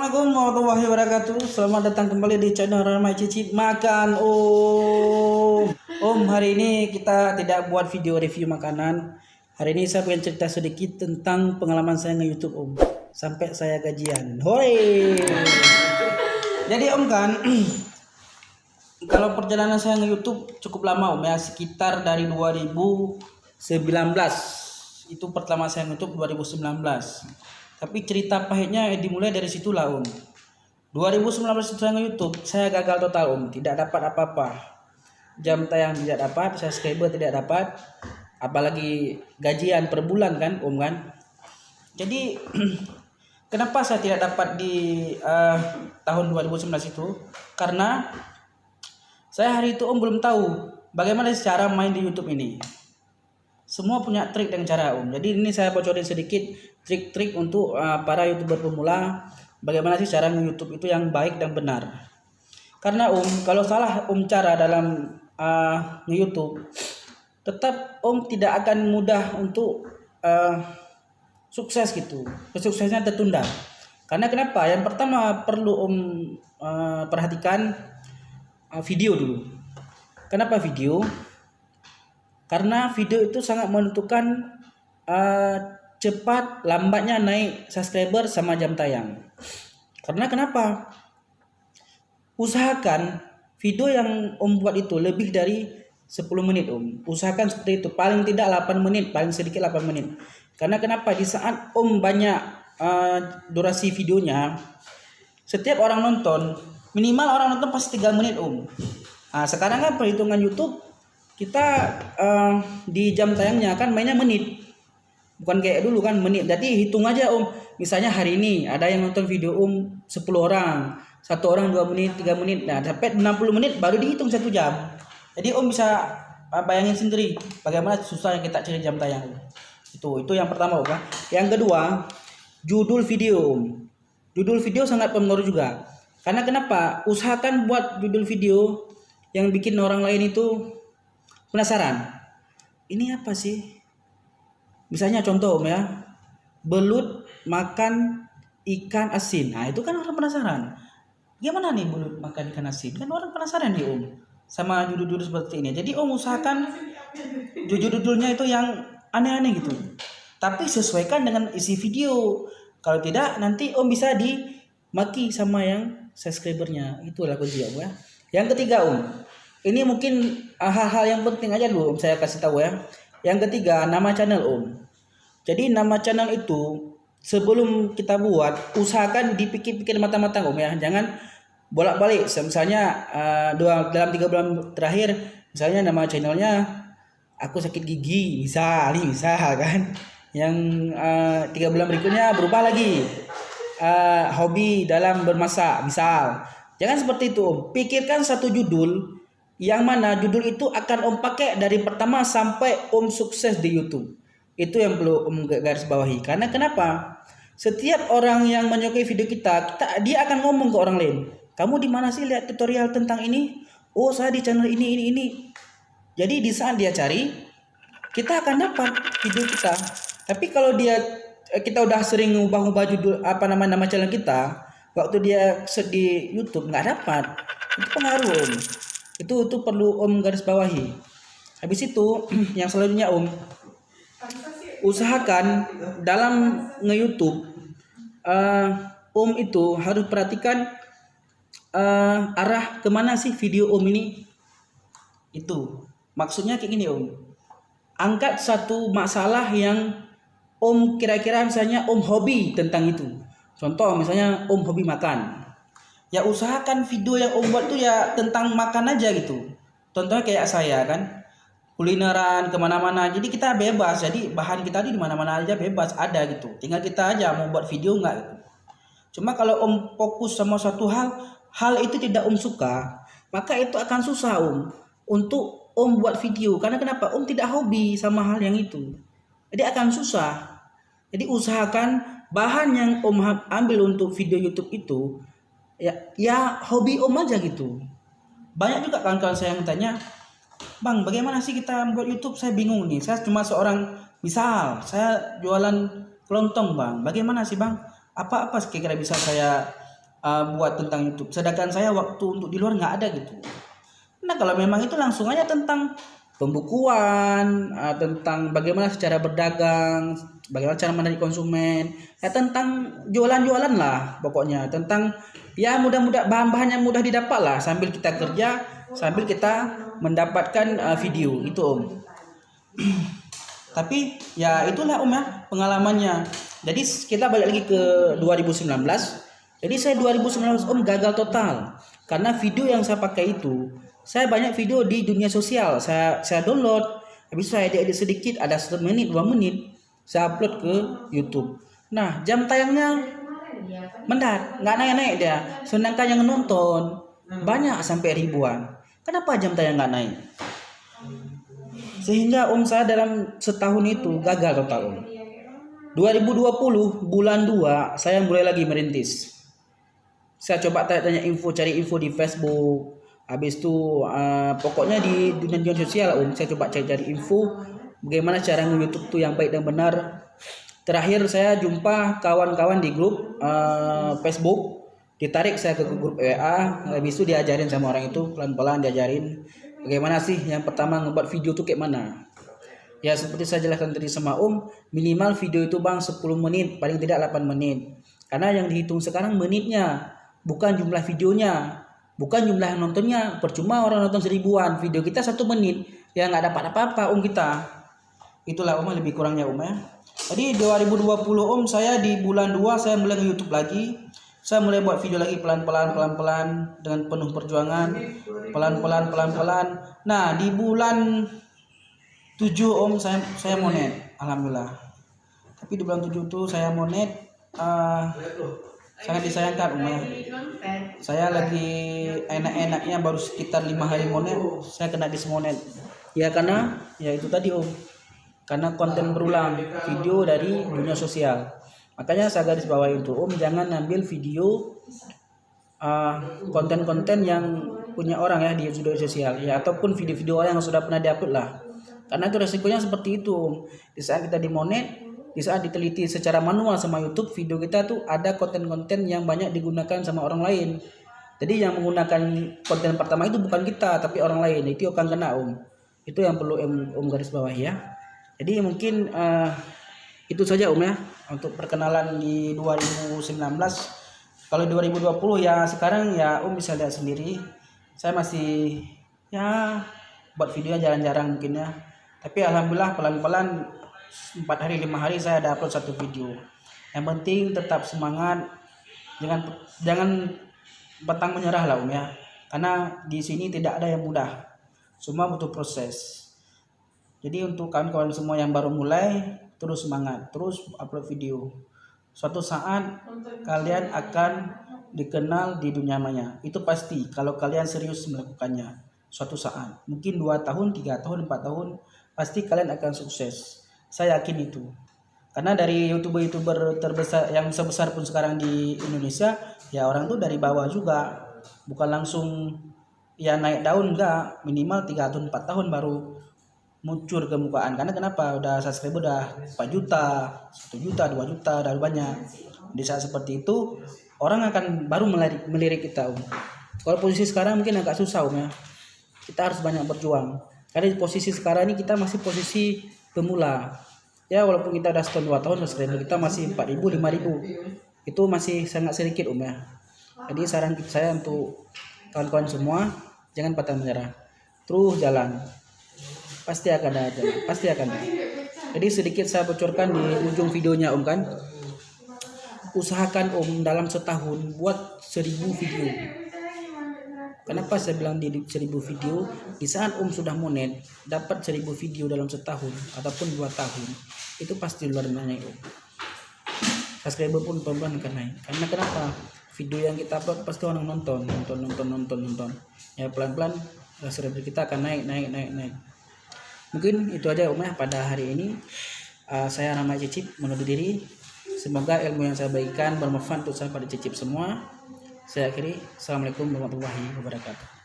Assalamualaikum warahmatullahi wabarakatuh. Selamat datang kembali di channel Ramai Cicip Makan Om. Hari ini kita tidak buat video review makanan. Hari ini saya pengen cerita sedikit tentang pengalaman saya nge-YouTube Om. Sampai saya gajian. Hore. Jadi Om kan kalau perjalanan saya nge-YouTube cukup lama Om ya, sekitar dari 2019. Itu pertama saya nge-YouTube 2019. Tapi cerita pahitnya dimulai dari situlah Om. 2019 saya nge-YouTube, saya gagal total Om, tidak dapat apa-apa. Jam tayang tidak dapat, subscriber tidak dapat, apalagi gajian per bulan kan Om kan. Jadi kenapa saya tidak dapat di tahun 2019 itu? Karena saya hari itu Om belum tahu bagaimana cara main di YouTube ini. Semua punya trik dan cara Om. Jadi ini saya bocorin sedikit trik-trik untuk para YouTuber pemula. Bagaimana sih cara nge-YouTube itu yang baik dan benar. Karena Om, kalau salah Om cara dalam nge-YouTube, tetap Om tidak akan mudah untuk sukses gitu. Kesuksesnya tertunda. Karena kenapa? Yang pertama perlu Om perhatikan video dulu. Kenapa video? Karena video itu sangat menentukan cepat lambatnya naik subscriber sama jam tayang. Karena kenapa? Usahakan video yang Om buat itu lebih dari 10 menit Om. Usahakan seperti itu, paling tidak 8 menit, paling sedikit 8 menit. Karena kenapa? Di saat Om banyak durasi videonya, setiap orang nonton, minimal orang nonton pasti 3 menit Om. Sekarang kan perhitungan YouTube kita di jam tayangnya kan mainnya menit, bukan kayak dulu kan menit. Jadi hitung aja Om, misalnya hari ini ada yang nonton video Om 10 orang, satu orang 2 menit 3 menit, nah sampai 60 menit baru dihitung 1 jam. Jadi Om bisa bayangin sendiri bagaimana susah yang kita cari jam tayang. Itu yang pertama Om. Yang kedua, judul video Om. Judul video sangat berpengaruh juga. Karena kenapa? Usahakan buat judul video yang bikin orang lain itu penasaran, ini apa sih? Misalnya contoh Om ya, belut makan ikan asin. Nah itu kan orang penasaran. Gimana nih belut makan ikan asin? Kan orang penasaran nih Om sama judul-judul seperti ini. Jadi Om usahakan judul-judulnya itu yang aneh-aneh gitu. Tapi sesuaikan dengan isi video. Kalau tidak nanti Om bisa dimaki sama yang subscribernya. Itulah kunci Om ya. Yang ketiga Om, ini mungkin hal-hal yang penting aja dulu Om saya kasih tahu ya. Yang ketiga, nama channel Om. Jadi nama channel itu sebelum kita buat, usahakan dipikir-pikir matang-matang Om ya. Jangan bolak-balik. Misalnya dalam 3 bulan terakhir, misalnya nama channelnya aku sakit gigi, misal kan. Yang 3 bulan berikutnya berubah lagi, hobi dalam bermasak, misal. Jangan seperti itu Om. Pikirkan satu judul yang mana judul itu akan Om pakai dari pertama sampai Om sukses di YouTube. Itu yang perlu Om garis bawahi. Karena kenapa? Setiap orang yang menyukai video kita, dia akan ngomong ke orang lain. Kamu di mana sih lihat tutorial tentang ini? Oh, saya di channel ini. Jadi di saat dia cari, kita akan dapat video kita. Tapi kalau kita udah sering ngubah-ubah judul nama channel kita, waktu dia search di YouTube nggak dapat. Itu pengaruh Om. Itu perlu Om garis bawahi. Habis itu yang selanjutnya Om, usahakan dalam nge-YouTube Om itu harus perhatikan arah kemana sih video Om ini. Itu maksudnya kayak gini Om, angkat satu masalah yang Om kira-kira misalnya Om hobi tentang itu. Contoh misalnya Om hobi makan, ya usahakan video yang Om buat tuh ya tentang makan aja gitu. Contohnya kayak saya kan, kulineran kemana-mana. Jadi kita bebas. Jadi bahan kita di mana-mana aja bebas ada gitu. Tinggal kita aja mau buat video nggak gitu. Cuma kalau Om fokus sama satu hal itu tidak Om suka, maka itu akan susah Om untuk Om buat video. Karena kenapa? Om tidak hobi sama hal yang itu. Jadi akan susah. Jadi usahakan bahan yang Om ambil untuk video YouTube itu ya hobi Om aja gitu. Banyak juga kawan-kawan saya yang tanya, Bang bagaimana sih kita buat YouTube? Saya bingung nih, saya cuma seorang, misal saya jualan kelontong Bang, bagaimana sih Bang? Apa kira-kira bisa saya buat tentang YouTube. Sedangkan saya waktu untuk di luar nggak ada gitu. Nah kalau memang itu langsung aja tentang pembukuan, tentang bagaimana secara berdagang, bagaimana cara menarik konsumen, ya tentang jualan-jualan lah pokoknya, tentang ya mudah-mudah bahan-bahan yang mudah didapat lah sambil kita kerja, sambil kita mendapatkan video itu Om. Tapi ya itulah Om ya pengalamannya. Jadi kita balik lagi ke 2019. Jadi saya 2019 Om gagal total karena video yang saya pakai itu, saya banyak video di dunia sosial, saya download, habis itu saya edit sedikit, ada 1 menit 2 menit, saya upload ke YouTube. Nah jam tayangnya mendarat, nggak naik-naik dia, sedangkan yang nonton banyak sampai ribuan. Kenapa jam tayang nggak naik? Sehingga Om saya dalam setahun itu gagal total Om. 2020 bulan 2 saya mulai lagi merintis. Saya coba tanya info, cari info di Facebook. Habis itu pokoknya di dunia sosial Om, saya coba cari info bagaimana cara nge-YouTube tuh yang baik dan benar. Terakhir saya jumpa kawan-kawan di grup Facebook, ditarik saya ke grup WA, habis itu diajarin sama orang itu, pelan-pelan diajarin bagaimana sih yang pertama ngebuat video tuh kayak mana. Ya seperti saya jelaskan tadi sama Om, minimal video itu Bang 10 menit, paling tidak 8 menit. Karena yang dihitung sekarang menitnya, bukan jumlah videonya, bukan jumlah nontonnya. Percuma orang nonton 1000-an, video kita 1 menit, ya nggak dapat apa-apa Om kita. Itulah Om lebih kurangnya Om ya. Jadi 2020 Om saya di bulan 2 saya mulai ke YouTube lagi. Saya mulai buat video lagi pelan-pelan dengan penuh perjuangan, pelan-pelan. Nah, di bulan 7 Om saya monet, alhamdulillah. Tapi di bulan 7 tuh saya monet sangat disayangkan Om ya. Saya lagi enak-enaknya baru sekitar 5 hari monet, saya kena dismonet. Ya karena ya itu tadi Om. Karena konten berulang, video dari dunia sosial. Makanya saya garis bawahi itu Om, jangan ambil video konten-konten yang punya orang ya di dunia sosial ya, ataupun video-video orang yang sudah pernah diupload lah. Karena itu resikonya seperti itu Om. Di saat kita dimonet, di saat diteliti secara manual sama YouTube, video kita tuh ada konten-konten yang banyak digunakan sama orang lain. Jadi yang menggunakan konten pertama itu bukan kita tapi orang lain, itu akan kena Om. Itu yang perlu Om garis bawahi ya. Jadi mungkin itu saja Om ya untuk perkenalan di 2019. Kalau 2020 ya sekarang ya Om bisa lihat sendiri, saya masih ya buat videonya jarang-jarang mungkin ya. Tapi alhamdulillah pelan-pelan 4 hari 5 hari saya ada upload 1 video. Yang penting tetap semangat, jangan pantang menyerah lah Om ya. Karena di sini tidak ada yang mudah, semua butuh proses. Jadi untuk kawan-kawan semua yang baru mulai, terus semangat, terus upload video. Suatu saat kalian akan dikenal di dunia maya. Itu pasti kalau kalian serius melakukannya. Suatu saat, mungkin 2 tahun, 3 tahun, 4 tahun, pasti kalian akan sukses. Saya yakin itu. Karena dari YouTuber terbesar yang sebesar pun sekarang di Indonesia, ya orang tuh dari bawah juga. Bukan langsung ya naik daun, enggak. Minimal 3 tahun, 4 tahun baru muncul ke mukaan. Karena kenapa? Udah subscriber udah 4 juta, 1 juta, 2 juta, udah banyak. Di saat seperti itu, orang akan baru melirik kita Om. Kalau posisi sekarang mungkin agak susah Om ya. Kita harus banyak berjuang. Karena di posisi sekarang ini kita masih posisi pemula. Ya walaupun kita udah setahun 2 tahun subscriber kita masih 4.000 5.000. Itu masih sangat sedikit Om ya. Jadi saran saya untuk kawan-kawan semua, jangan patah menyerah. Terus jalan. Pasti akan ada, pasti akan ada. Jadi sedikit saya bocorkan di ujung videonya Om kan. Usahakan Om dalam setahun buat 1000 video. Kenapa saya bilang di 1000 video? Di saat Om sudah monet, dapat 1000 video dalam setahun ataupun 2 tahun, itu pasti luar naik Om. Subscriber pun pelan-pelan akan naik. Karena kenapa? Video yang kita upload pasti orang nonton. Ya pelan-pelan subscriber kita akan naik. Mungkin itu aja Om ya pada hari ini. Saya Rama Cicip menutup diri. Semoga ilmu yang saya bagikan bermanfaat untuk sahabat Cicip semua. Saya akhiri. Assalamualaikum warahmatullahi wabarakatuh.